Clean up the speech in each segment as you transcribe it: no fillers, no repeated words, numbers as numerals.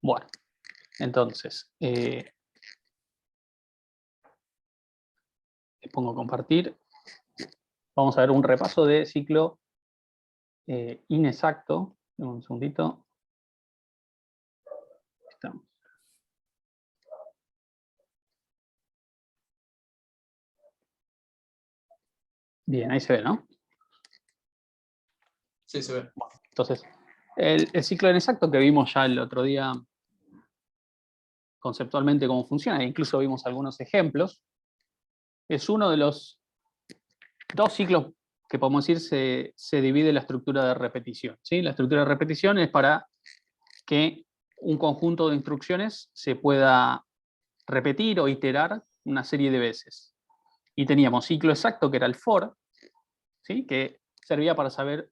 Bueno, entonces, les pongo compartir. Vamos a ver un repaso de ciclo inexacto. Un segundito. Estamos. Bien, ahí se ve, ¿no? Sí, se ve. Bueno, entonces, el ciclo inexacto que vimos ya el otro día conceptualmente cómo funciona, e incluso vimos algunos ejemplos, es uno de los dos ciclos que podemos decir se divide la estructura de repetición, ¿sí? La estructura de repetición es para que un conjunto de instrucciones se pueda repetir o iterar una serie de veces. Y teníamos ciclo exacto, que era el for, ¿sí? Que servía para saber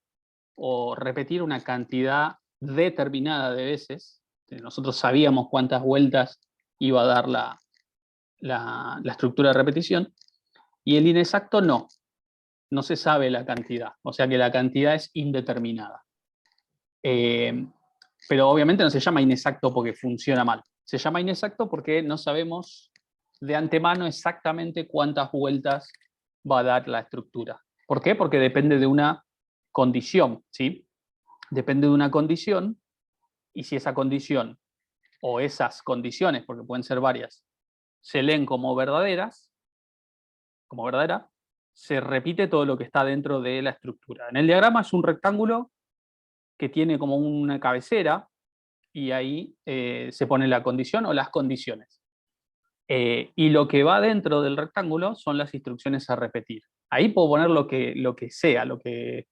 o repetir una cantidad determinada de veces. Nosotros sabíamos cuántas vueltas iba a dar la estructura de repetición. Y el inexacto no se sabe la cantidad, o sea que la cantidad es indeterminada. Pero obviamente no se llama inexacto porque funciona mal. Se llama inexacto porque no sabemos de antemano exactamente cuántas vueltas va a dar la estructura. ¿Por qué? Porque depende de una condición, ¿sí? Depende de una condición, y si esa condición o esas condiciones, porque pueden ser varias, se leen como verdaderas, como verdadera, se repite todo lo que está dentro de la estructura. En el diagrama es un rectángulo que tiene como una cabecera, y ahí se pone la condición o las condiciones. Y lo que va dentro del rectángulo son las instrucciones a repetir. Ahí puedo poner lo que sea, lo que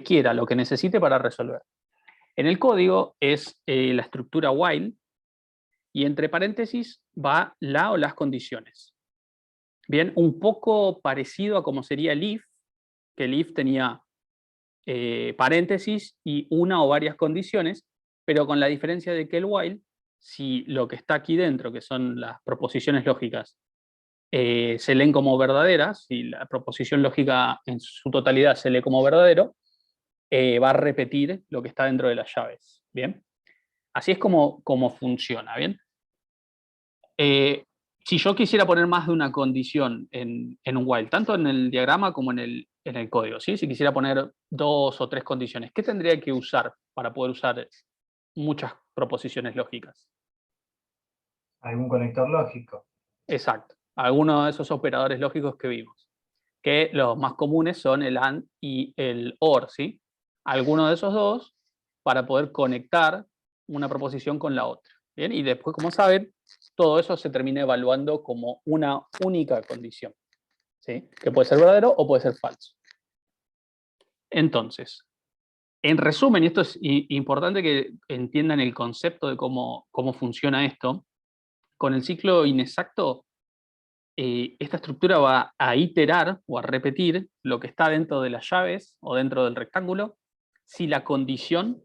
quiera, lo que necesite para resolver. En el código es la estructura while, y entre paréntesis va la o las condiciones. Bien, un poco parecido a como sería el if, que el if tenía paréntesis y una o varias condiciones, pero con la diferencia de que el while, si lo que está aquí dentro, que son las proposiciones lógicas, se leen como verdaderas, si la proposición lógica en su totalidad se lee como verdadero, va a repetir lo que está dentro de las llaves. ¿Bien? Así es como funciona. ¿Bien? Si yo quisiera poner más de una condición en un while, tanto en el diagrama como en el código, ¿sí? Si quisiera poner 2 o 3 condiciones, ¿qué tendría que usar para poder usar muchas proposiciones lógicas? Algún conector lógico. Exacto. Algunos de esos operadores lógicos que vimos, que los más comunes son el AND y el OR, ¿sí? Alguno de esos dos para poder conectar una proposición con la otra. ¿Bien? Y después, como saben, todo eso se termina evaluando como una única condición, ¿sí? Que puede ser verdadero o puede ser falso. Entonces, en resumen, y esto es importante que entiendan el concepto de cómo funciona esto, con el ciclo inexacto, esta estructura va a iterar o a repetir lo que está dentro de las llaves o dentro del rectángulo, si la condición,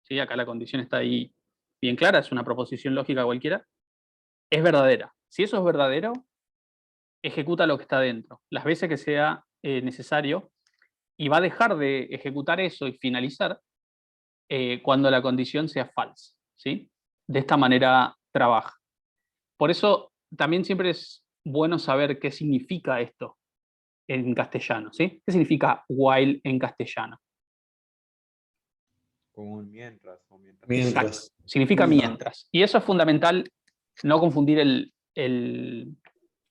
¿sí? Acá la condición está ahí bien clara, es una proposición lógica cualquiera, es verdadera. Si eso es verdadero, ejecuta lo que está dentro, las veces que sea necesario, y va a dejar de ejecutar eso y finalizar cuando la condición sea falsa, ¿sí? De esta manera trabaja. Por eso también siempre es bueno saber qué significa esto en castellano, ¿sí? ¿Qué significa while en castellano? Como un mientras. O mientras. Exacto. Significa mientras. Y eso es fundamental, no confundir el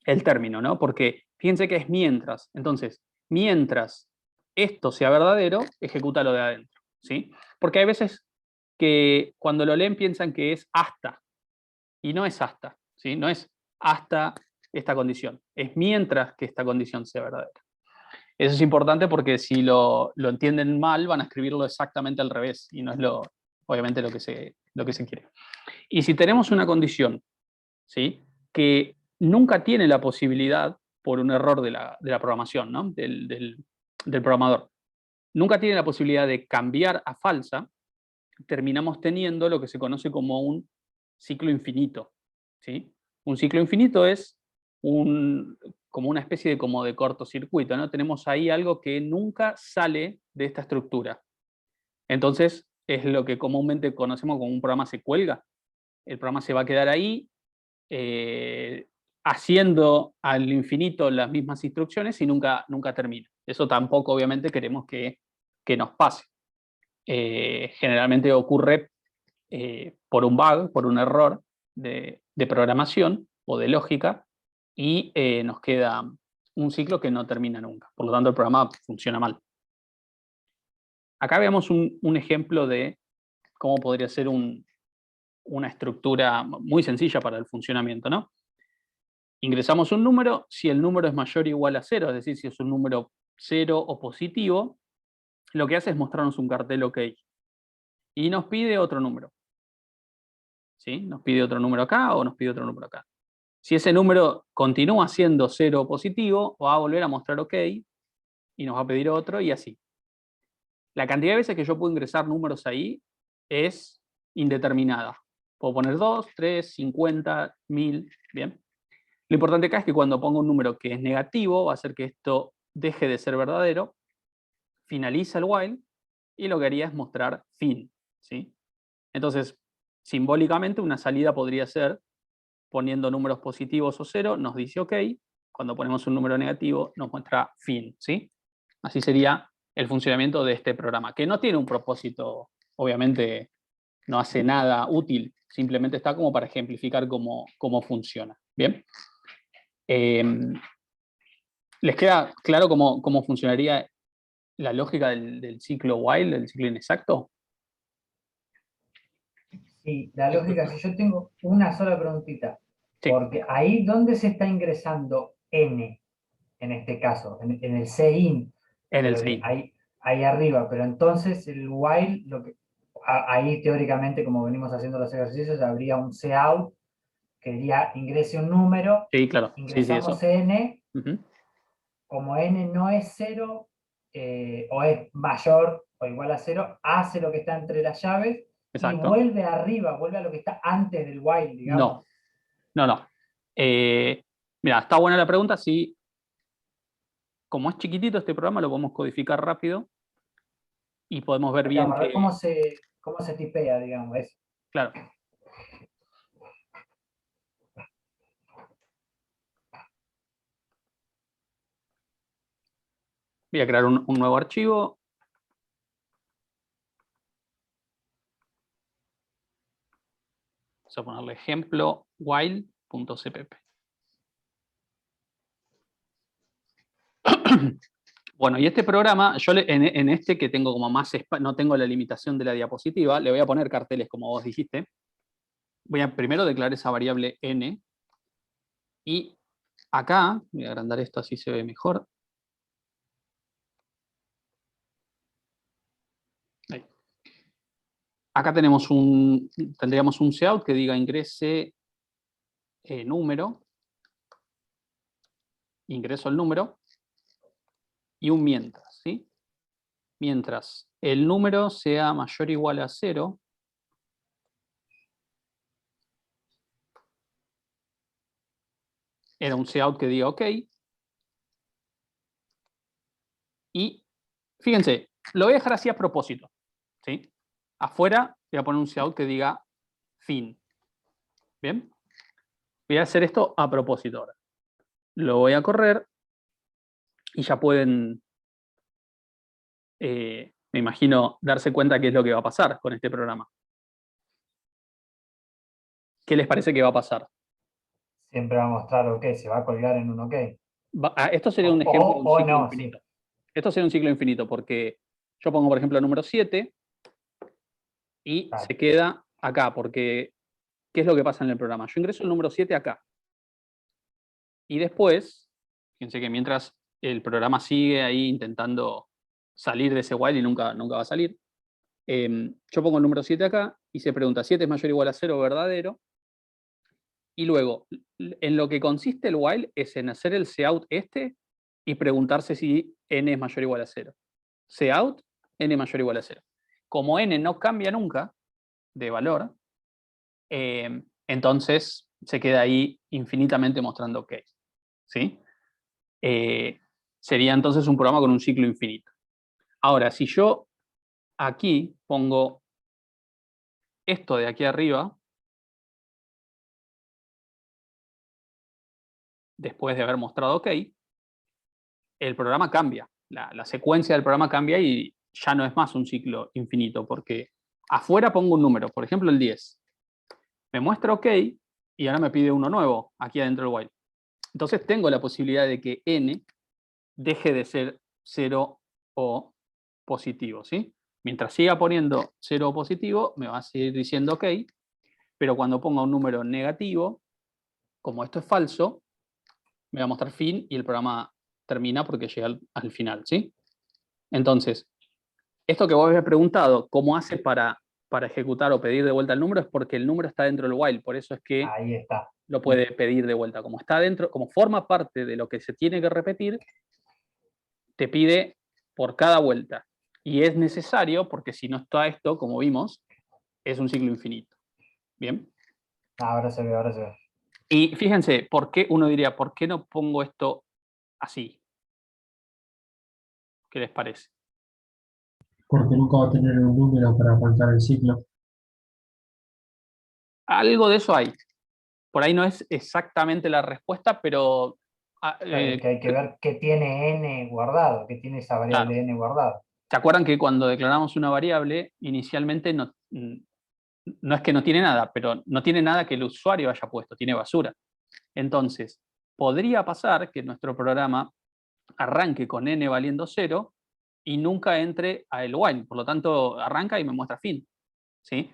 término, ¿no? Porque fíjense que es mientras. Entonces, mientras esto sea verdadero, ejecuta lo de adentro, ¿sí? Porque hay veces que cuando lo leen piensan que es hasta, y no es hasta, ¿sí? No es hasta esta condición, es mientras que esta condición sea verdadera. Eso es importante porque si lo entienden mal, van a escribirlo exactamente al revés, y no es obviamente lo que se quiere. Y si tenemos una condición, ¿sí? Que nunca tiene la posibilidad, por un error de la programación, ¿no? del programador, nunca tiene la posibilidad de cambiar a falsa, terminamos teniendo lo que se conoce como un ciclo infinito, ¿sí? Un ciclo infinito es como una especie de cortocircuito, ¿no? Tenemos ahí algo que nunca sale de esta estructura. Entonces, es lo que comúnmente conocemos como un programa se cuelga. el programa se va a quedar ahí haciendo al infinito las mismas instrucciones y nunca termina. Eso tampoco obviamente queremos que nos pase. Generalmente ocurre por un bug, por un error de programación o de lógica, y nos queda un ciclo que no termina nunca. Por lo tanto, el programa funciona mal. Acá vemos un ejemplo de cómo podría ser una estructura muy sencilla para el funcionamiento, ¿no? Ingresamos un número, si el número es mayor o igual a 0, es decir, si es un número 0 o positivo, lo que hace es mostrarnos un cartel OK. Y nos pide otro número. ¿Sí? Nos pide otro número acá o nos pide otro número acá. Si ese número continúa siendo 0 positivo, va a volver a mostrar OK y nos va a pedir otro y así. La cantidad de veces que yo puedo ingresar números ahí es indeterminada. Puedo poner 2, 3, 50, 1000, ¿bien? Lo importante acá es que cuando pongo un número que es negativo, va a hacer que esto deje de ser verdadero, finaliza el while, y lo que haría es mostrar fin, ¿sí? Entonces, simbólicamente, una salida podría ser, poniendo números positivos o 0, nos dice OK, cuando ponemos un número negativo, nos muestra fin, ¿sí? Así sería el funcionamiento de este programa, que no tiene un propósito, obviamente no hace nada útil, simplemente está como para ejemplificar cómo funciona, ¿bien? ¿Les queda claro cómo funcionaría la lógica del ciclo while, del ciclo inexacto? Sí, la lógica, si yo tengo una sola preguntita, Sí. porque ahí, ¿dónde se está ingresando n, en este caso? En el CIN, En el pero CIN. ahí arriba, pero entonces el while, ahí teóricamente, como venimos haciendo los ejercicios, habría un cout, que diría ingrese un número, Sí, claro. Sí, ingresamos eso. n, Ujú. como n no es 0, o es mayor o igual a 0, hace lo que está entre las llaves y Exacto. vuelve arriba, vuelve a lo que está antes del while, digamos. No. Mira, está buena la pregunta. Sí, como es chiquitito este programa, lo podemos codificar rápido y podemos ver bien Digamos, a ver que, cómo se tipea, digamos, eso. claro. Voy a crear un nuevo archivo. Vamos a ponerle ejemplo while.cpp. Bueno, y este programa, yo en este que tengo como más no tengo la limitación de la diapositiva, le voy a poner carteles como vos dijiste. Voy a primero declarar esa variable n. Y acá, voy a agrandar esto así se ve mejor. Ahí. Acá tendríamos un cout que diga ingrese número, ingreso el número, y un mientras, ¿sí? Mientras el número sea mayor o igual a 0, era un cout que diga OK, y fíjense, lo voy a dejar así a propósito, ¿sí? Afuera voy a poner un cout que diga fin. ¿Bien? Voy a hacer esto a propósito ahora. Lo voy a correr y ya pueden, me imagino, darse cuenta qué es lo que va a pasar con este programa. ¿Qué les parece que va a pasar? Siempre va a mostrar OK, se va a colgar en un OK. Esto sería un ejemplo de un O ciclo no, infinito. sí. Esto sería un ciclo infinito porque yo pongo, por ejemplo, el número 7 y Claro. se queda acá, porque ¿qué es lo que pasa en el programa? Yo ingreso el número 7 acá. Y después, fíjense que mientras el programa sigue ahí intentando salir de ese while y nunca va a salir, yo pongo el número 7 acá y se pregunta, ¿7 es mayor o igual a 0 verdadero? Y luego, en lo que consiste el while es en hacer el cout este y preguntarse si n es mayor o igual a 0. Cout, n mayor o igual a 0. Como n no cambia nunca de valor, entonces se queda ahí infinitamente mostrando OK. ¿Sí? Sería entonces un programa con un ciclo infinito. Ahora, si yo aquí pongo esto de aquí arriba, después de haber mostrado OK, el programa cambia. La secuencia del programa cambia y ya no es más un ciclo infinito, porque afuera pongo un número, por ejemplo el 10. Me muestra OK y ahora me pide uno nuevo aquí adentro del while. Entonces tengo la posibilidad de que n deje de ser 0 o positivo, ¿sí? Mientras siga poniendo 0 o positivo, me va a seguir diciendo OK, pero cuando ponga un número negativo, como esto es falso, me va a mostrar fin y el programa termina porque llega al final, ¿sí? Entonces, esto que vos habías preguntado, ¿cómo hace para ejecutar o pedir de vuelta el número? Es porque el número está dentro del while, por eso es que Ahí está. lo puede pedir de vuelta. Como está dentro, como forma parte de lo que se tiene que repetir, te pide por cada vuelta. Y es necesario porque si no está esto, como vimos, es un ciclo infinito. ¿Bien? Ahora se ve, ahora se ve. Y fíjense, ¿por qué uno diría, ¿por qué no pongo esto así? ¿Qué les parece? Porque nunca va a tener un número para aguantar el ciclo. Algo de eso hay. Por ahí no es exactamente la respuesta, pero... Claro, que hay que ver qué tiene n guardado, qué tiene esa variable claro. n guardada. ¿Se acuerdan que cuando declaramos una variable, inicialmente no es que no tiene nada, pero no tiene nada que el usuario haya puesto, tiene basura? Entonces, podría pasar que nuestro programa arranque con n valiendo 0 y nunca entre a el while. Por lo tanto, arranca y me muestra fin. ¿Sí?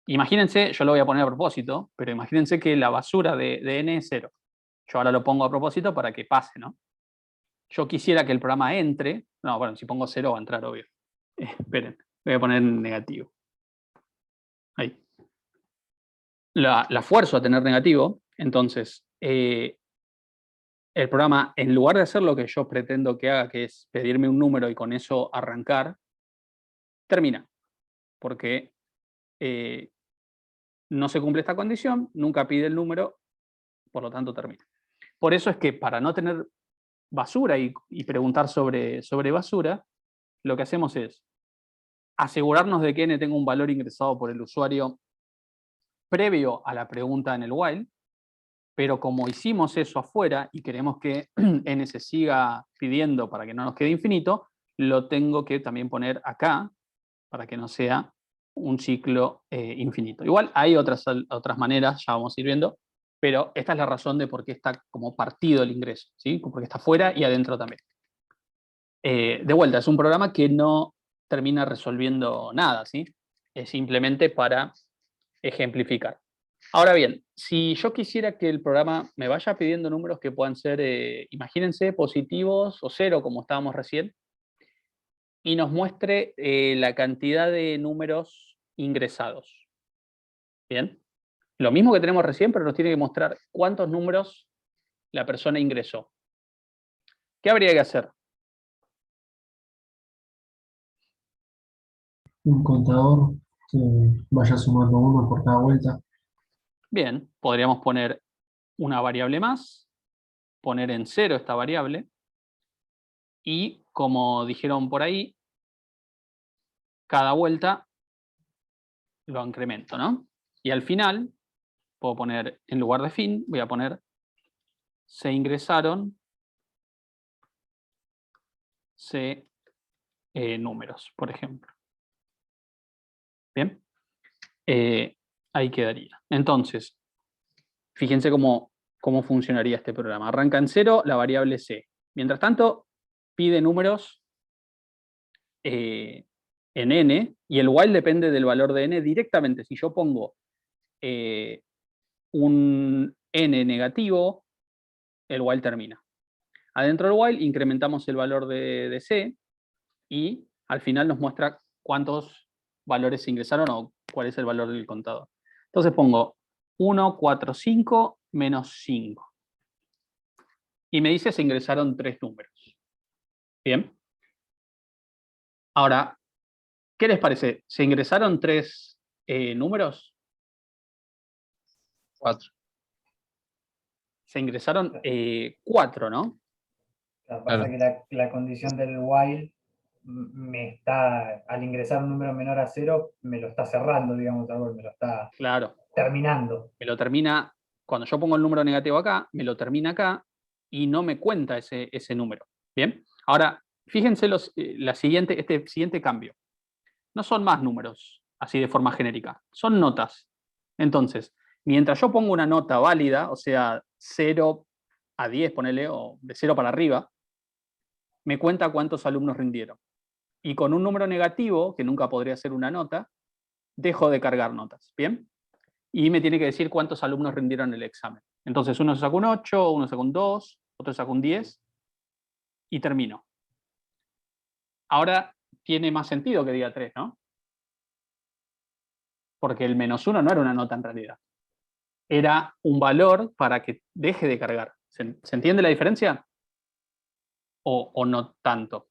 Imagínense, yo lo voy a poner a propósito, pero imagínense que la basura de n es 0. Yo ahora lo pongo a propósito para que pase, ¿no? Yo quisiera que el programa entre. No, bueno, si pongo 0 va a entrar, obvio. Esperen, voy a poner negativo. Ahí. La fuerzo a tener negativo, entonces el programa, en lugar de hacer lo que yo pretendo que haga, que es pedirme un número y con eso arrancar, termina. Porque no se cumple esta condición, nunca pide el número, por lo tanto termina. Por eso es que para no tener basura y preguntar sobre basura, lo que hacemos es asegurarnos de que n tenga un valor ingresado por el usuario previo a la pregunta en el while, pero como hicimos eso afuera y queremos que n se siga pidiendo para que no nos quede infinito, lo tengo que también poner acá para que no sea un ciclo infinito. Igual hay otras maneras, ya vamos a ir viendo, pero esta es la razón de por qué está como partido el ingreso, ¿sí? Porque está afuera y adentro también. De vuelta, es un programa que no termina resolviendo nada, ¿sí? Es simplemente para ejemplificar. Ahora bien, si yo quisiera que el programa me vaya pidiendo números que puedan ser, imagínense, positivos o 0, como estábamos recién, y nos muestre la cantidad de números ingresados. ¿Bien? Lo mismo que tenemos recién, pero nos tiene que mostrar cuántos números la persona ingresó. ¿Qué habría que hacer? Un contador que vaya sumando uno por cada vuelta. Bien, podríamos poner una variable más, poner en 0 esta variable, y como dijeron por ahí, cada vuelta lo incremento, ¿no? Y al final, puedo poner, en lugar de fin, voy a poner se ingresaron números, por ejemplo. Bien, ahí quedaría. Entonces, fíjense cómo funcionaría este programa. Arranca en 0 la variable c. Mientras tanto, pide números en n, y el while depende del valor de n directamente. Si yo pongo un n negativo, el while termina. Adentro del while incrementamos el valor de c y al final nos muestra cuántos valores se ingresaron o cuál es el valor del contador. Entonces pongo 1, 4, 5 menos 5. Y me dice se ingresaron 3 números. Bien. Ahora, ¿qué les parece? ¿Se ingresaron 3 números? 4. Se ingresaron 4, ¿no? Lo que pasa es que la condición del while me está, al ingresar un número menor a 0, me lo está cerrando, digamos, me lo está Claro. terminando. Me lo termina, cuando yo pongo el número negativo acá, me lo termina acá, y no me cuenta ese número. ¿Bien? Ahora, fíjense este siguiente cambio. No son más números, así de forma genérica, son notas. Entonces, mientras yo pongo una nota válida, o sea, 0 a 10, ponele, o de 0 para arriba, me cuenta cuántos alumnos rindieron. Y con un número negativo, que nunca podría ser una nota, dejo de cargar notas. ¿Bien? Y me tiene que decir cuántos alumnos rindieron el examen. Entonces, uno saca un 8, uno saca un 2, otro saca un 10, y termino. Ahora tiene más sentido que diga 3, ¿no? Porque el -1 no era una nota en realidad. Era un valor para que deje de cargar. ¿Se entiende la diferencia? ¿O no tanto?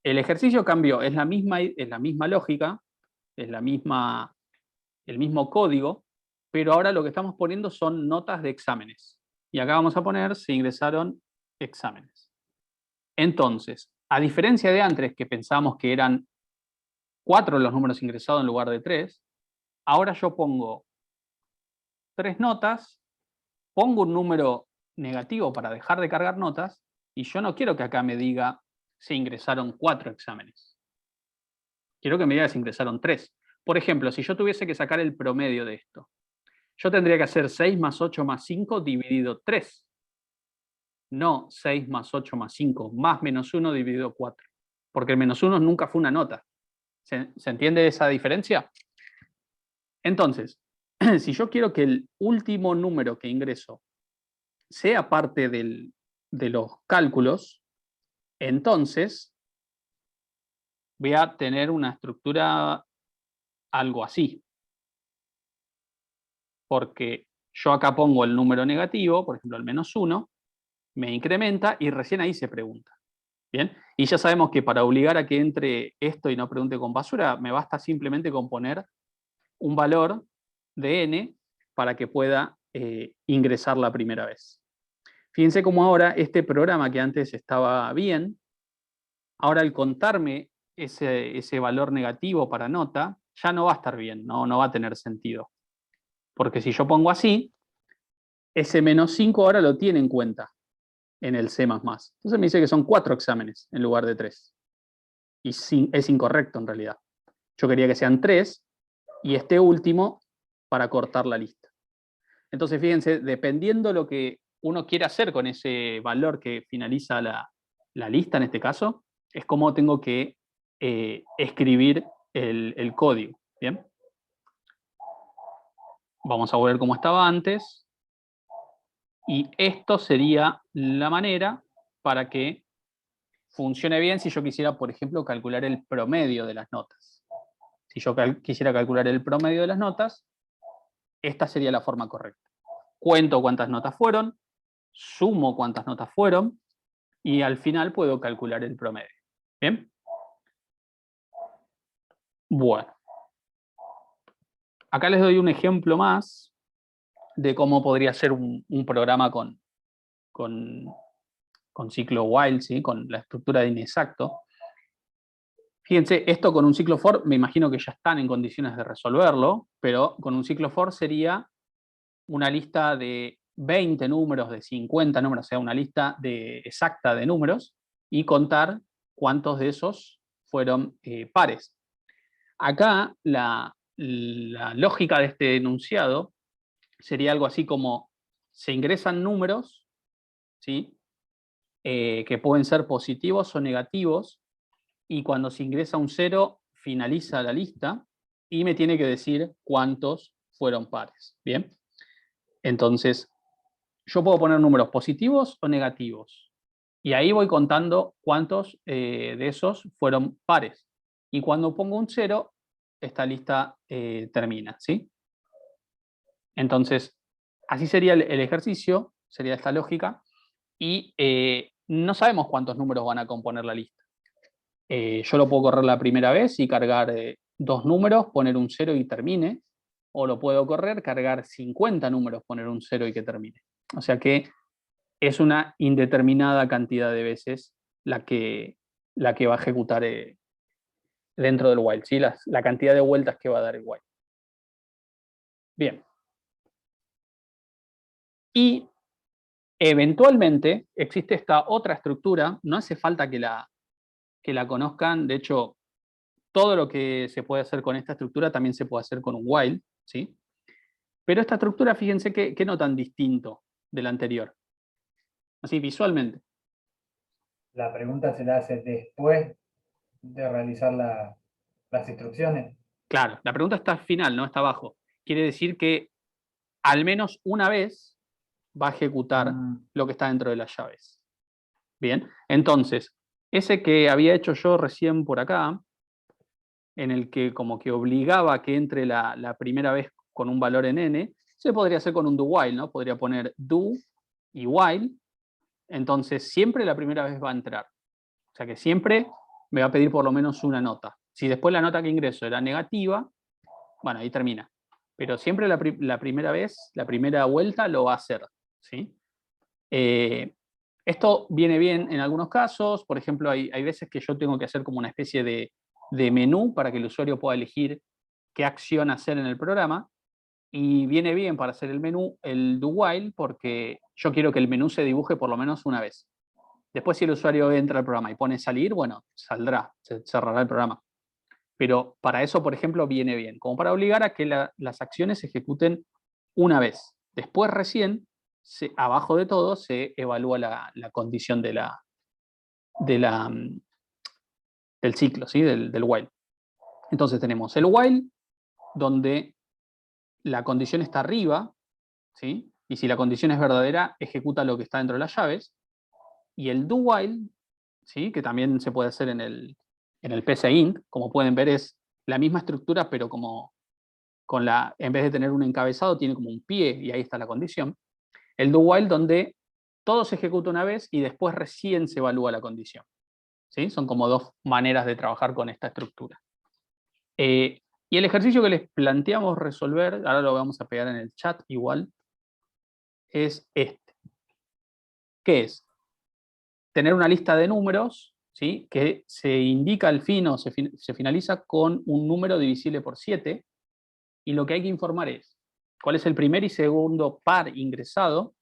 El ejercicio cambió, es la misma lógica, es el mismo código, pero ahora lo que estamos poniendo son notas de exámenes. Y acá vamos a poner, se ingresaron exámenes. Entonces, a diferencia de antes, que pensábamos que eran 4 los números ingresados en lugar de 3, ahora yo pongo 3 notas, pongo un número negativo para dejar de cargar notas, y yo no quiero que acá me diga se ingresaron 4 exámenes. Quiero que me diga que se ingresaron 3. Por ejemplo, si yo tuviese que sacar el promedio de esto, yo tendría que hacer 6 más 8 más 5 dividido 3. No 6 más 8 más 5 más -1 dividido 4. Porque el -1 nunca fue una nota. ¿Se entiende esa diferencia? Entonces, si yo quiero que el último número que ingreso sea parte de los cálculos, entonces voy a tener una estructura algo así. Porque yo acá pongo el número negativo, por ejemplo el -1, me incrementa y recién ahí se pregunta. ¿Bien? Y ya sabemos que para obligar a que entre esto y no pregunte con basura, me basta simplemente con poner un valor de n para que pueda ingresar la primera vez. Fíjense cómo ahora este programa que antes estaba bien, ahora al contarme ese valor negativo para nota, ya no va a estar bien, no va a tener sentido. Porque si yo pongo así, ese -5 ahora lo tiene en cuenta en el C++. Entonces me dice que son 4 exámenes en lugar de 3. Y es incorrecto en realidad. Yo quería que sean 3 y este último para cortar la lista. Entonces fíjense, dependiendo lo que uno quiera hacer con ese valor que finaliza la lista en este caso, es como tengo que escribir el código. ¿Bien? Vamos a ver cómo estaba antes. Y esto sería la manera para que funcione bien si yo quisiera, por ejemplo, calcular el promedio de las notas. Si yo quisiera calcular el promedio de las notas, esta sería la forma correcta. Cuento cuántas notas fueron, sumo cuántas notas fueron, y al final puedo calcular el promedio. ¿Bien? Bueno. Acá les doy un ejemplo más de cómo podría ser un programa con ciclo while, ¿sí? Con la estructura de inexacto. Fíjense, esto con un ciclo for, me imagino que ya están en condiciones de resolverlo, pero con un ciclo for sería una lista de 20 números, de 50 números, o sea, una lista exacta de números, y contar cuántos de esos fueron pares. Acá la lógica de este enunciado sería algo así como: se ingresan números, ¿sí? Que pueden ser positivos o negativos, y cuando se ingresa un 0, finaliza la lista, y me tiene que decir cuántos fueron pares. ¿Bien? Entonces, yo puedo poner números positivos o negativos, y ahí voy contando cuántos de esos fueron pares. Y cuando pongo un 0, esta lista termina, ¿sí? Entonces, así sería el ejercicio, sería esta lógica, y no sabemos cuántos números van a componer la lista. Yo lo puedo correr la primera vez y cargar 2 números, poner un 0 y termine, o lo puedo correr, cargar 50 números, poner un 0 y que termine. O sea que es una indeterminada cantidad de veces la que va a ejecutar dentro del while, ¿sí? La cantidad de vueltas que va a dar el while. Bien. Y Eventualmente existe esta otra estructura, no hace falta que la conozcan, de hecho, todo lo que se puede hacer con esta estructura también se puede hacer con un while, ¿sí? Pero esta estructura, fíjense que no tan distinto de la anterior, así visualmente. La pregunta se la hace después de realizar las instrucciones. Claro, la pregunta está al final, no está abajo. Quiere decir que al menos una vez va a ejecutar lo que está dentro de las llaves. Bien, entonces, ese que había hecho yo recién por acá, en el que como que obligaba a que entre la primera vez con un valor en n, se podría hacer con un do while, ¿no? Podría poner do y while, entonces siempre la primera vez va a entrar. O sea que siempre me va a pedir por lo menos una nota. Si después la nota que ingreso era negativa, bueno, ahí termina. Pero siempre la primera vez, la primera vuelta lo va a hacer, ¿sí? Esto viene bien en algunos casos, por ejemplo, hay veces que yo tengo que hacer como una especie de menú para que el usuario pueda elegir qué acción hacer en el programa, y viene bien para hacer el menú el do while porque yo quiero que el menú se dibuje por lo menos una vez. Después, si el usuario entra al programa y pone salir, bueno, saldrá, se cerrará el programa. Pero para eso, por ejemplo, viene bien, como para obligar a que las acciones se ejecuten una vez. Después recién, abajo de todo, se evalúa la condición del ciclo, ¿sí? del while. Entonces tenemos el while, donde la condición está arriba, ¿sí? Y si la condición es verdadera, ejecuta lo que está dentro de las llaves. Y el do while, ¿sí? Que también se puede hacer en el PCInt, como pueden ver, es la misma estructura, pero como en vez de tener un encabezado, tiene como un pie, y ahí está la condición. El do while, donde todo se ejecuta una vez y después recién se evalúa la condición. ¿Sí? Son como dos maneras de trabajar con esta estructura. Y el ejercicio que les planteamos resolver, ahora lo vamos a pegar en el chat igual, es este. ¿Qué es? Tener una lista de números, ¿sí? Que se indica al fin o se finaliza con un número divisible por 7, y lo que hay que informar es cuál es el primer y segundo par ingresado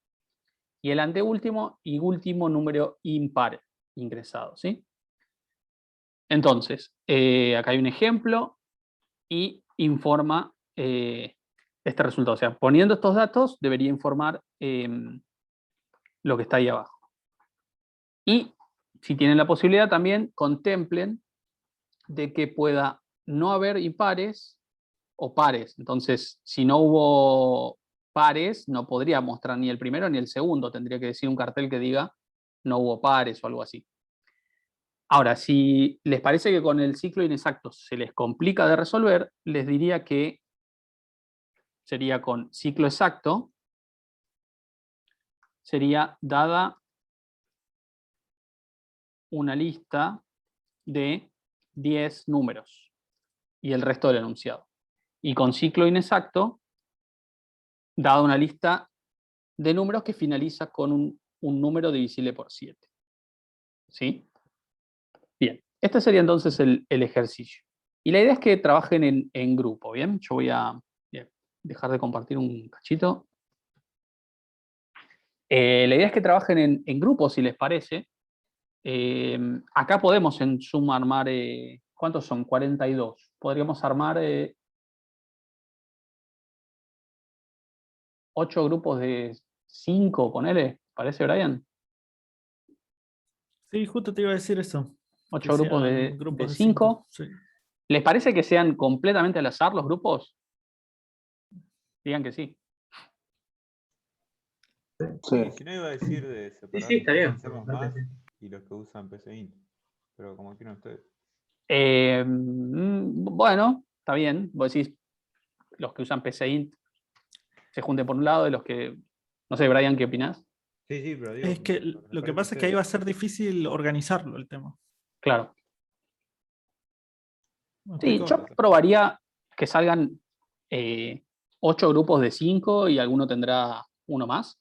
y el anteúltimo y último número impar ingresado, ¿sí? Entonces, acá hay un ejemplo y informa este resultado. O sea, poniendo estos datos, debería informar lo que está ahí abajo. Y si tienen la posibilidad, también contemplen de que pueda no haber impares o pares. Entonces, si no hubo pares, no podría mostrar ni el primero ni el segundo. Tendría que decir un cartel que diga no hubo pares o algo así. Ahora, si les parece que con el ciclo inexacto se les complica de resolver, les diría que sería con ciclo exacto, sería dada una lista de 10 números y el resto del enunciado. Y con ciclo inexacto, dada una lista de números que finaliza con un número divisible por 7. ¿Sí? Bien, este sería entonces el ejercicio. Y la idea es que trabajen en grupo, ¿bien? Yo voy a dejar de compartir un cachito. La idea es que trabajen en grupo, si les parece. Acá podemos en Zoom armar, ¿cuántos son? 42. Podríamos armar 8 grupos de 5, ponele, ¿parece, Brian? Sí, justo te iba a decir eso. 8 Que grupos sean grupos de de 5. Sí. ¿Les parece que sean completamente al azar los grupos? Digan que sí. Sí, si no iba a decir de separar sí, está los que bien. hacemos más y los que usan PCInt. Pero como quieran ustedes. Bueno, está bien. Vos decís, los que usan PCInt se junten por un lado y los que... No sé, Brian, ¿qué opinás? Sí, sí, pero digo, Es que lo que pasa es que ahí va a ser difícil organizarlo el tema. Claro. ¿Me Sí, explico? yo probaría que salgan 8 grupos de 5 y alguno tendrá uno más.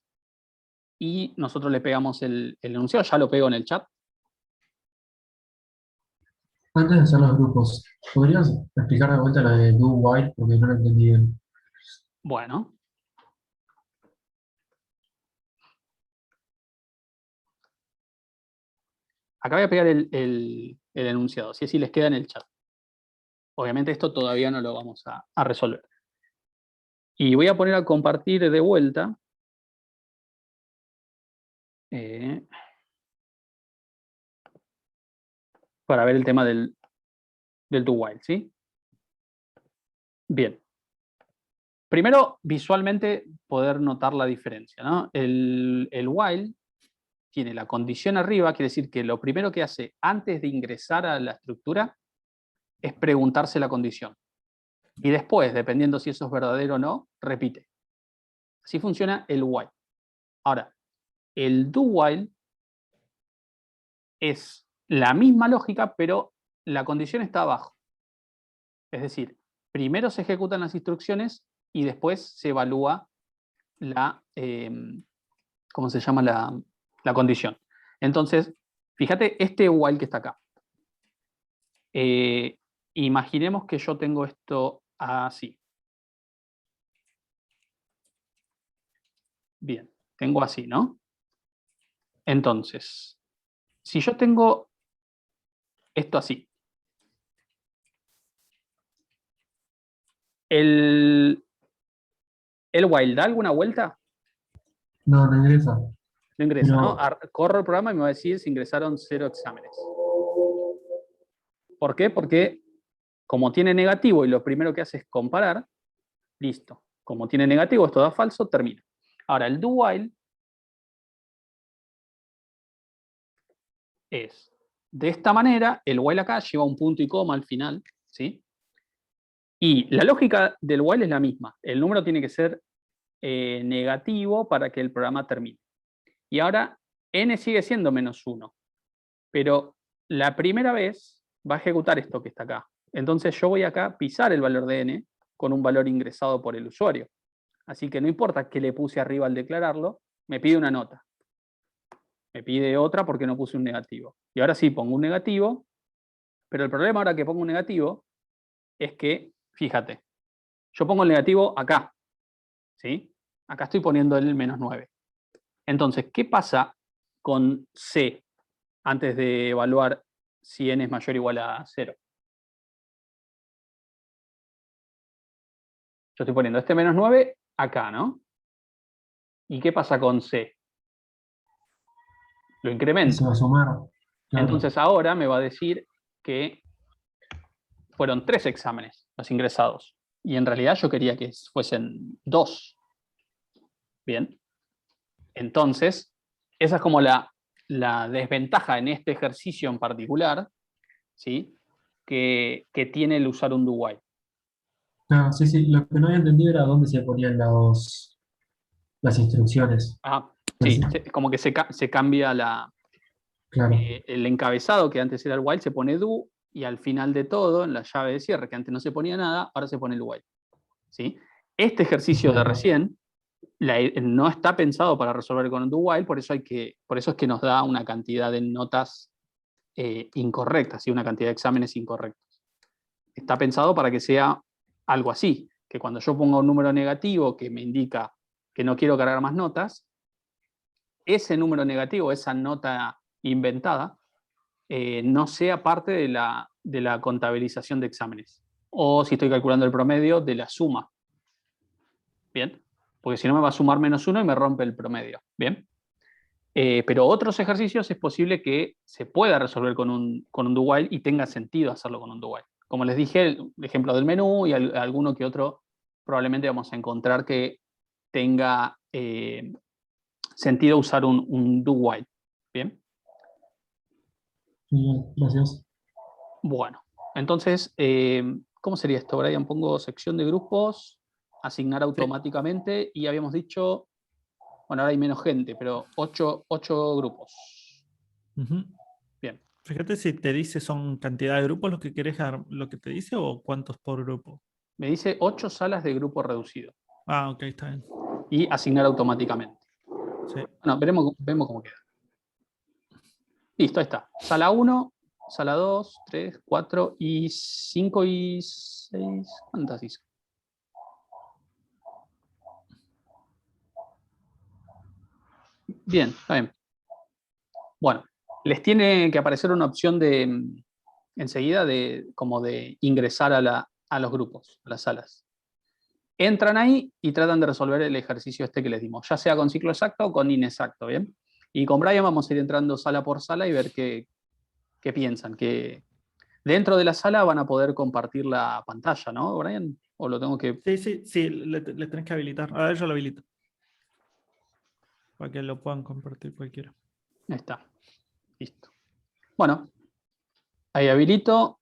Y nosotros le pegamos el enunciado, ya lo pego en el chat. Antes de hacer los grupos, ¿podrías explicar de vuelta lo de do while? Porque no lo entendí bien. Bueno. Acá voy a pegar el enunciado, si así les queda en el chat. Obviamente esto todavía no lo vamos a resolver. Y voy a poner a compartir de vuelta. Para ver el tema del do while, ¿sí? Bien. Primero, visualmente, poder notar la diferencia, ¿no? El while tiene la condición arriba, quiere decir que lo primero que hace antes de ingresar a la estructura es preguntarse la condición. Y después, dependiendo si eso es verdadero o no, repite. Así funciona el while. Ahora, el do while es la misma lógica, pero la condición está abajo. Es decir, primero se ejecutan las instrucciones y después se evalúa la, ¿cómo se llama? La condición. Entonces, fíjate este while que está acá. Imaginemos que yo tengo esto así. Bien, tengo así, ¿no? Entonces, si yo tengo esto así, ¿el while da alguna vuelta? No, no ingresa. No ingresa, Pero- ¿no? Corro el programa y me va a decir si ingresaron 0 exámenes. ¿Por qué? Porque como tiene negativo y lo primero que hace es comparar, listo. Como tiene negativo, esto da falso, termina. Ahora, el do while es de esta manera, el while acá lleva un punto y coma al final, ¿sí? Y la lógica del while es la misma. El número tiene que ser negativo para que el programa termine. Y ahora, n sigue siendo -1. Pero la primera vez va a ejecutar esto que está acá. Entonces yo voy acá a pisar el valor de n con un valor ingresado por el usuario. Así que no importa qué le puse arriba al declararlo, me pide una nota. Me pide otra porque no puse un negativo. Y ahora sí pongo un negativo, pero el problema ahora que pongo un negativo es que, fíjate, yo pongo el negativo acá. ¿Sí? Acá estoy poniendo el -9. Entonces, ¿qué pasa con C antes de evaluar si n es mayor o igual a 0? Yo estoy poniendo este -9 acá, ¿no? ¿Y qué pasa con C? Lo Se incremento. va a sumar. Claro. Entonces ahora me va a decir que fueron 3 exámenes los ingresados. Y en realidad yo quería que fuesen 2. Bien. Entonces, esa es como la desventaja en este ejercicio en particular, ¿sí? Que tiene el usar un do while. Ah, sí, sí. Lo que no había entendido era dónde se ponían las instrucciones. Ah, Pues sí, sí, como que se cambia claro. el encabezado, que antes era el while, se pone do, y al final de todo, en la llave de cierre, que antes no se ponía nada, ahora se pone el while. ¿Sí? Este ejercicio de recién no está pensado para resolver con un do while, por eso es que nos da una cantidad de notas incorrectas, y una cantidad de exámenes incorrectos. Está pensado para que sea algo así, que cuando yo ponga un número negativo que me indica que no quiero cargar más notas, ese número negativo, esa nota inventada, no sea parte de la contabilización de exámenes. O si estoy calculando el promedio, de la suma. ¿Bien? Porque si no me va a sumar -1 y me rompe el promedio. ¿Bien? Pero otros ejercicios es posible que se pueda resolver con un do while y tenga sentido hacerlo con un do while. Como les dije, el ejemplo del menú y alguno que otro probablemente vamos a encontrar que tenga sentido usar un do while. ¿Bien? Genial, gracias. Bueno, entonces, ¿cómo sería esto, Brian? Pongo sección de grupos, asignar automáticamente y habíamos dicho, bueno, ahora hay menos gente, pero 8 grupos. Ujú. Bien. Fíjate si te dice son cantidad de grupos lo que querés, lo que te dice o cuántos por grupo. Me dice 8 salas de grupo reducido Ah, ok, está bien. y asignar automáticamente. Sí. Bueno, vemos cómo queda. Listo, ahí está. Sala 1, sala 2, 3, 4 y 5 y 6. ¿Cuántas hizo? Bien, está bien. Bueno, les tiene que aparecer una opción de enseguida como de ingresar a los grupos, a las salas. Entran ahí y tratan de resolver el ejercicio este que les dimos, ya sea con ciclo exacto o con inexacto, ¿bien? Y con Brian vamos a ir entrando sala por sala y ver qué piensan, que dentro de la sala van a poder compartir la pantalla, ¿no, Brian? ¿O lo tengo que...? Sí, le tenés que habilitar. A ver, yo lo habilito. Para que lo puedan compartir cualquiera. Ahí está. Listo. Bueno, ahí habilito.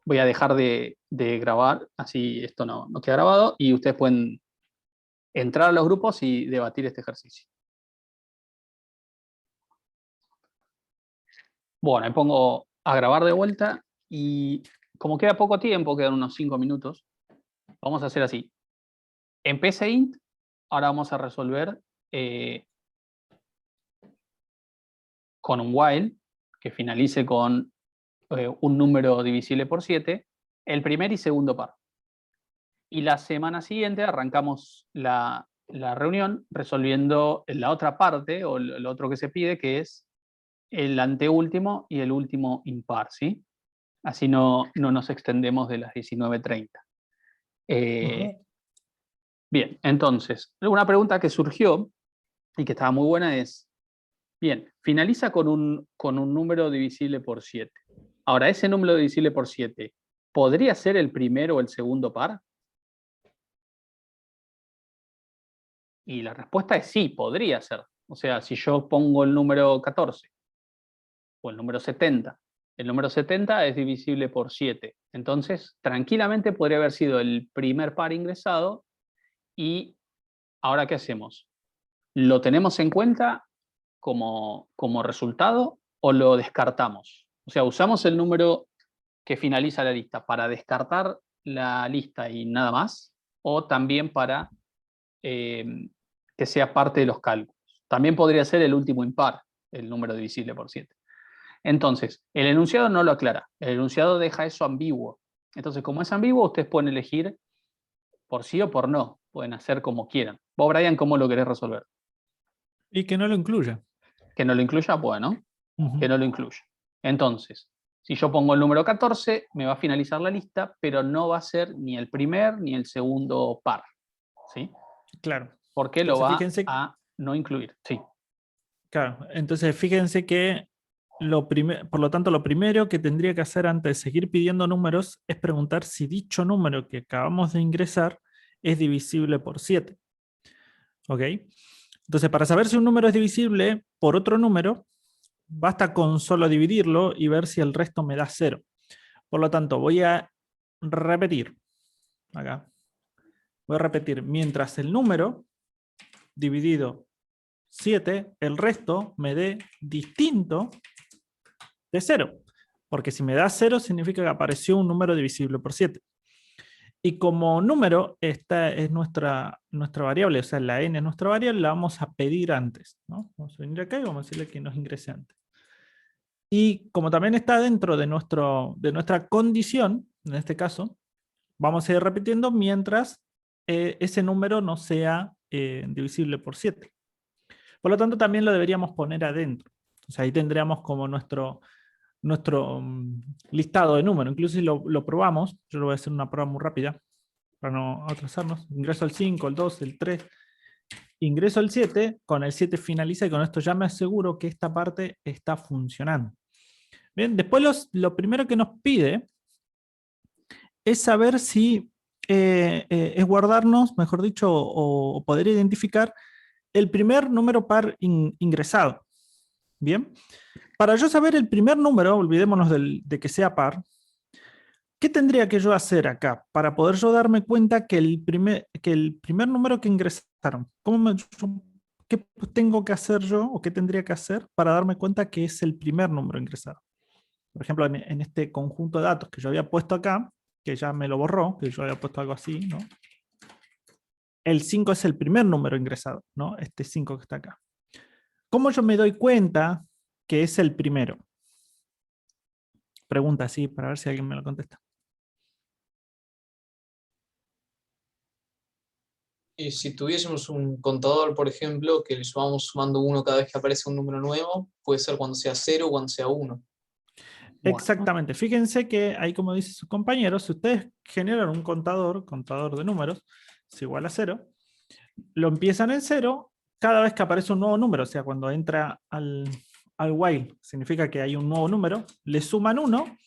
Voy a dejar de grabar, así esto no queda grabado, y ustedes pueden entrar a los grupos y debatir este ejercicio. Bueno, ahí pongo a grabar de vuelta, y como queda poco tiempo, quedan unos 5 minutos, vamos a hacer así. En PCInt, ahora vamos a resolver con un while, que finalice con un número divisible por 7, el primer y segundo par. Y la semana siguiente arrancamos la reunión resolviendo la otra parte, o lo otro que se pide, que es el anteúltimo y el último impar, ¿sí? Así no nos extendemos de las 19:30. Bien, entonces, una pregunta que surgió y que estaba muy buena es, bien, finaliza con un número divisible por 7. Ahora, ese número divisible por 7, ¿podría ser el primero o el segundo par? Y la respuesta es sí, podría ser. O sea, si yo pongo el número 14 o el número 70, el número 70 es divisible por 7. Entonces, tranquilamente podría haber sido el primer par ingresado. Y ahora, ¿qué hacemos? ¿Lo tenemos en cuenta como resultado o lo descartamos? O sea, ¿usamos el número que finaliza la lista para descartar la lista y nada más? ¿O también para que sea parte de los cálculos? También podría ser el último impar, el número divisible por 7. Entonces, el enunciado no lo aclara. El enunciado deja eso ambiguo. Entonces, como es ambiguo, ustedes pueden elegir por sí o por no. Pueden hacer como quieran. Vos, Brian, ¿cómo lo querés resolver? Y que no lo incluya. ¿Que no lo incluya? Bueno, que no lo incluya. Entonces, si yo pongo el número 14, me va a finalizar la lista, pero no va a ser ni el primer ni el segundo par. ¿Sí? Claro. ¿Por qué lo Entonces, va fíjense, a no incluir? Sí. claro. Entonces, fíjense que por lo tanto, lo primero que tendría que hacer antes de seguir pidiendo números es preguntar si dicho número que acabamos de ingresar es divisible por 7. ¿Ok? Entonces, para saber si un número es divisible por otro número, basta con solo dividirlo y ver si el resto me da 0. Por lo tanto, voy a repetir. Acá. Voy a repetir. Mientras el número dividido 7, el resto me dé distinto de 0. Porque si me da 0, significa que apareció un número divisible por 7. Y como número, esta es nuestra variable, o sea, la n es nuestra variable, la vamos a pedir antes, ¿no? Vamos a venir acá y vamos a decirle que nos ingrese antes. Y como también está dentro de nuestra condición, en este caso, vamos a ir repitiendo mientras ese número no sea divisible por 7. Por lo tanto, también lo deberíamos poner adentro. O sea, ahí tendríamos como nuestro listado de números. Incluso si lo probamos, yo lo voy a hacer una prueba muy rápida para no atrasarnos. Ingreso al 5, el 2, el 3. Ingreso al 7, con el 7 finaliza y con esto ya me aseguro que esta parte está funcionando. Bien, después lo primero que nos pide es saber si es guardarnos, mejor dicho, o poder identificar el primer número par ingresado. Bien, para yo saber el primer número, olvidémonos de que sea par, ¿qué tendría que yo hacer acá para poder yo darme cuenta que el primer número que ingresaron, qué tengo que hacer yo o qué tendría que hacer para darme cuenta que es el primer número ingresado? Por ejemplo, en este conjunto de datos que yo había puesto acá, que ya me lo borró, que yo había puesto algo así, ¿no? El 5 es el primer número ingresado, ¿no? Este 5 que está acá. ¿Cómo yo me doy cuenta que es el primero? Pregunta así para ver si alguien me lo contesta. Y si tuviésemos un contador, por ejemplo, que le vamos sumando 1 cada vez que aparece un número nuevo, puede ser cuando sea 0 o cuando sea 1. Exactamente. Fíjense que ahí, como dice su compañero, si ustedes generan un contador de números, es igual a 0, lo empiezan en 0 cada vez que aparece un nuevo número, o sea, cuando entra al while, significa que hay un nuevo número, le suman 1,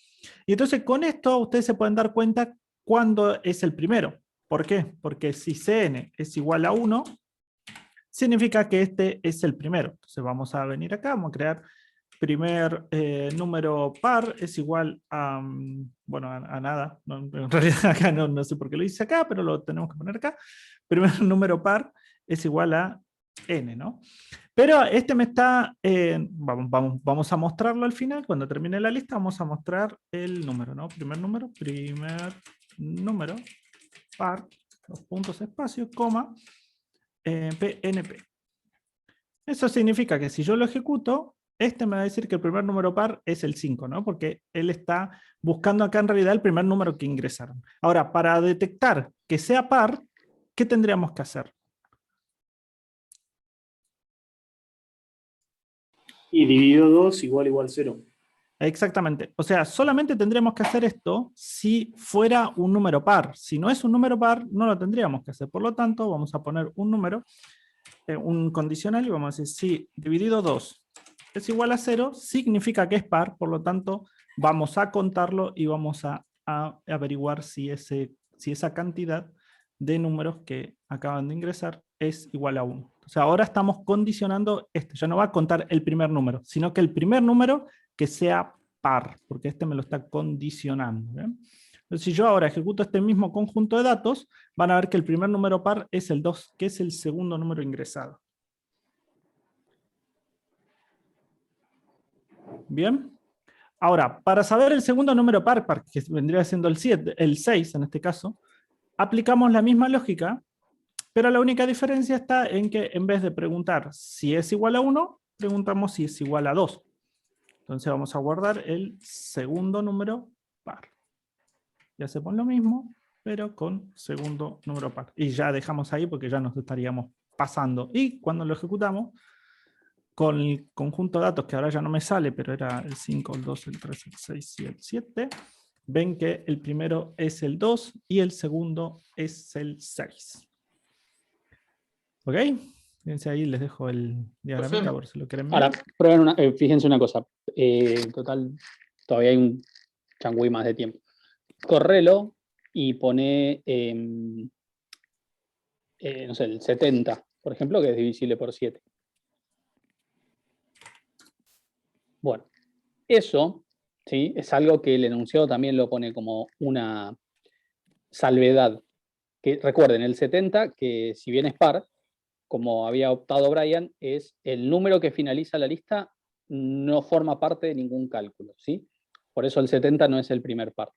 y entonces con esto ustedes se pueden dar cuenta cuándo es el primero. ¿Por qué? Porque si Cn es igual a 1, significa que este es el primero. Entonces vamos a venir acá, vamos a crear primer número par es igual a, bueno, a nada. No, en realidad acá no sé por qué lo hice acá, pero lo tenemos que poner acá. Primer número par es igual a n, ¿no? Pero este me está, vamos a mostrarlo al final, cuando termine la lista vamos a mostrar el número, ¿no? Primer número par, los puntos espacio, coma, PNP. Eso significa que si yo lo ejecuto, este me va a decir que el primer número par es el 5, ¿no? Porque él está buscando acá en realidad el primer número que ingresaron. Ahora, para detectar que sea par, ¿qué tendríamos que hacer? Y dividido 2 igual 0. Exactamente. O sea, solamente tendríamos que hacer esto si fuera un número par. Si no es un número par, no lo tendríamos que hacer. Por lo tanto, vamos a poner un número, un condicional, y vamos a decir si dividido 2 es igual a 0, significa que es par, por lo tanto, vamos a contarlo y vamos a averiguar si esa cantidad de números que acaban de ingresar es igual a 1. O sea, ahora estamos condicionando esto. Ya no va a contar el primer número, sino que el primer número que sea par, porque este me lo está condicionando. ¿Bien? Entonces, si yo ahora ejecuto este mismo conjunto de datos, van a ver que el primer número par es el 2, que es el segundo número ingresado. Bien. Ahora, para saber el segundo número par, que vendría siendo el 6 en este caso, aplicamos la misma lógica, pero la única diferencia está en que en vez de preguntar si es igual a 1, preguntamos si es igual a 2. Entonces vamos a guardar el segundo número par. Y hacemos lo mismo, pero con segundo número par. Y ya dejamos ahí porque ya nos estaríamos pasando. Y cuando lo ejecutamos, con el conjunto de datos que ahora ya no me sale, pero era el 5, el 2, el 3, el 6 y el 7, ven que el primero es el 2 y el segundo es el 6. ¿Ok? Fíjense ahí, les dejo el diagramita por si lo quieren ver. Ahora, prueben fíjense una cosa. En total, todavía hay un changüí más de tiempo. Correlo y pone, no sé, el 70, por ejemplo, que es divisible por 7. Bueno, eso, ¿sí? Es algo que el enunciado también lo pone como una salvedad. Que, recuerden, el 70, que si bien es par, como había optado Brian, es el número que finaliza la lista, no forma parte de ningún cálculo, ¿sí? Por eso el 70 no es el primer par.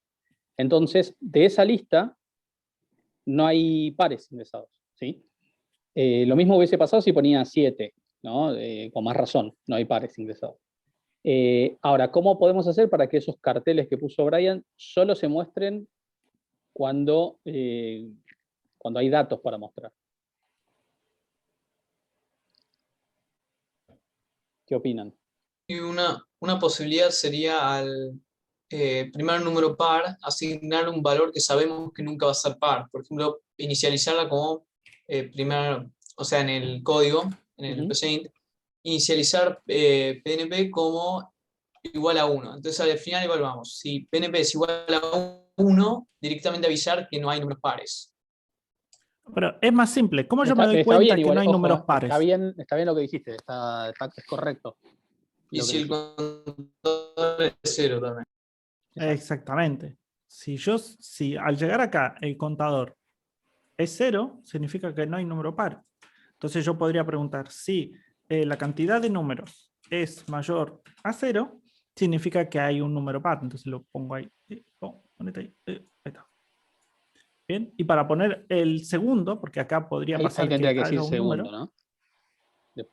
Entonces, de esa lista, no hay pares ingresados, ¿sí? Lo mismo hubiese pasado si ponía 7, ¿no? Con más razón, no hay pares ingresados. Ahora, ¿cómo podemos hacer para que esos carteles que puso Brian solo se muestren cuando hay datos para mostrar? ¿Qué opinan? Y una posibilidad sería al primer número par asignar un valor que sabemos que nunca va a ser par. Por ejemplo, inicializarla como o sea, en el código, en el PCInt, inicializar PNP como igual a 1. Entonces al final evaluamos. Si PNP es igual a 1, directamente avisar que no hay números pares. Pero es más simple. ¿Cómo yo me doy cuenta bien, que igual, no hay ojo, números pares? Está bien lo que dijiste, es correcto. Y si el contador es 0 también. Exactamente. Si al llegar acá el contador es 0, significa que no hay número par. Entonces yo podría preguntar si la cantidad de números es mayor a 0, significa que hay un número par. Entonces lo pongo ahí. Ponete ahí. Ahí está. Bien. Y para poner el segundo, porque acá podría pasar ahí tendría que que haya decir un segundo, número. ¿no?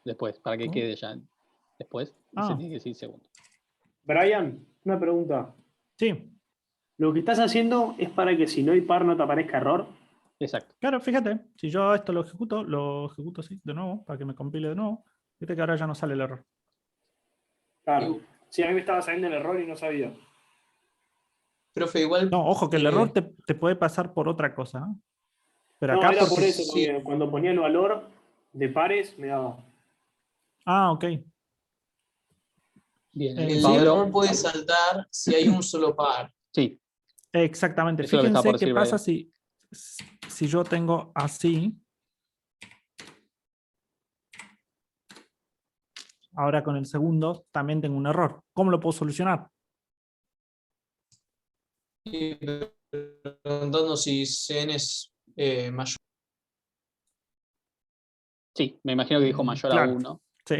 Después, para que ¿Cómo? quede ya. Después, se tiene que decir segundo. Brian, una pregunta. Sí. Lo que estás haciendo es para que si no hay par no te aparezca error. Exacto. Claro, fíjate, si yo esto lo ejecuto así de nuevo, para que me compile de nuevo. Fíjate que ahora ya no sale el error. Claro. Sí, a mí me estaba saliendo el error y no sabía. Profe, igual. No, ojo, que el error eh, te puede pasar por otra cosa, ¿eh? Pero No, acá era porque... por eso, sí. porque cuando ponía el valor de pares me daba. Ah, ok. Bien, Eh, El sí. error puede saltar si hay un solo par. Sí, Exactamente. eso es lo que estaba por Fíjense qué decir pasa Brian. si yo tengo así. Ahora con el segundo también tengo un error. ¿Cómo lo puedo solucionar? Y preguntando si Cn es mayor. Sí, me imagino que dijo mayor a Claro. 1. Sí.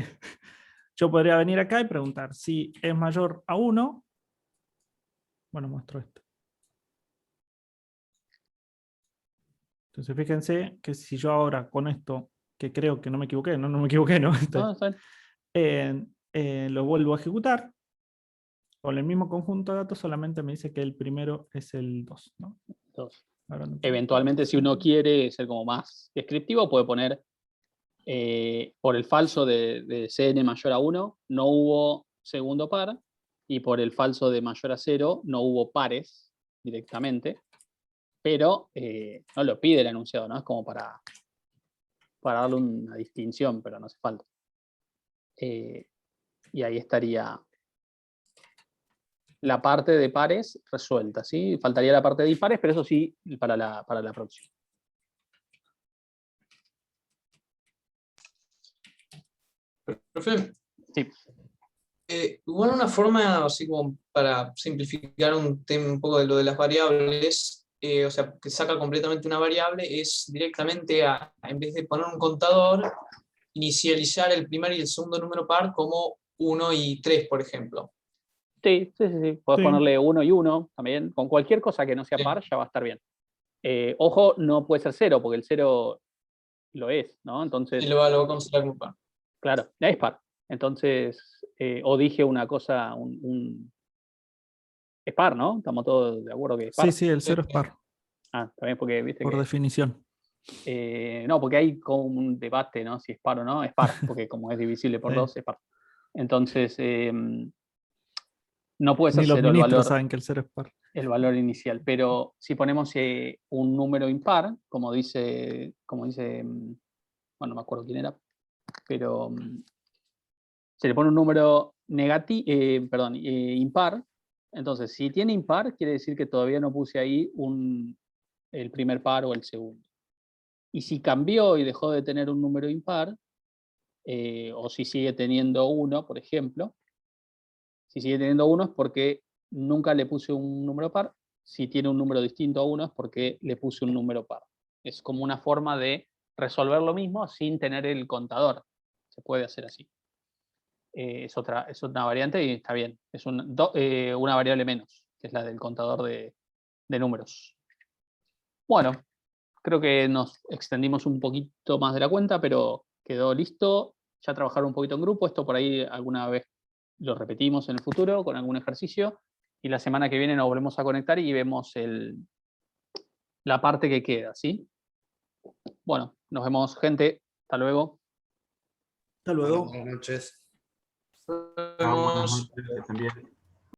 Yo podría venir acá y preguntar si es mayor a 1. Bueno, muestro esto. Entonces fíjense que si yo ahora con esto, que creo que no me equivoqué, no me equivoqué, ¿no? ¿No? ¿Está bien? Lo vuelvo a ejecutar. Con el mismo conjunto de datos solamente me dice que el primero es el 2, ¿no? 2. Ahora no tengo Eventualmente, si uno quiere ser como más descriptivo, puede poner por el falso de Cn mayor a 1, no hubo segundo par, y por el falso de mayor a 0, no hubo pares directamente, pero no lo pide el enunciado, ¿no? Es como para darle una distinción, pero no hace falta. Y ahí estaría la parte de pares resuelta, ¿sí? Faltaría la parte de impares, pero eso sí, para la próxima. Profe, Sí. igual una forma, así como para simplificar un poco de lo de las variables, o sea, que saca completamente una variable, es directamente en vez de poner un contador, inicializar el primer y el segundo número par como 1 y 3, por ejemplo. Sí. Podés Sí. ponerle 1 y 1 también. Con cualquier cosa que no sea Sí. par ya va a estar bien. Ojo, no puede ser 0, porque el 0 lo es, ¿no? Entonces, Y lo va a considerar como par. claro, ya es par. Entonces, o dije una cosa, es par, ¿no? Estamos todos de acuerdo que es par. Sí, el 0 es par, Ah, también porque viste por que... definición. no, porque hay como un debate, ¿no? Si es par o no, es par, porque como es divisible por Sí. 2, es par. Entonces, no puede ser Ni los 0 ministros saben que el 0 es par. el valor inicial, pero si ponemos un número impar, como dice, bueno, no me acuerdo quién era, pero se le pone un número impar, entonces si tiene impar, quiere decir que todavía no puse ahí el primer par o el segundo. Y si cambió y dejó de tener un número impar, o si sigue teniendo 1, por ejemplo, si sigue teniendo 1 es porque nunca le puse un número par. Si tiene un número distinto a 1 es porque le puse un número par. Es como una forma de resolver lo mismo sin tener el contador. Se puede hacer así. Es una variante y está bien. Es una variable menos, que es la del contador de números. Bueno, creo que nos extendimos un poquito más de la cuenta, pero quedó listo. Ya trabajar un poquito en grupo. Esto por ahí alguna vez lo repetimos en el futuro con algún ejercicio. Y la semana que viene nos volvemos a conectar y vemos la parte que queda, ¿sí? Bueno, nos vemos, gente. Hasta luego. Hasta luego. Buenas noches. Nos Ah, buenas vemos. noches también.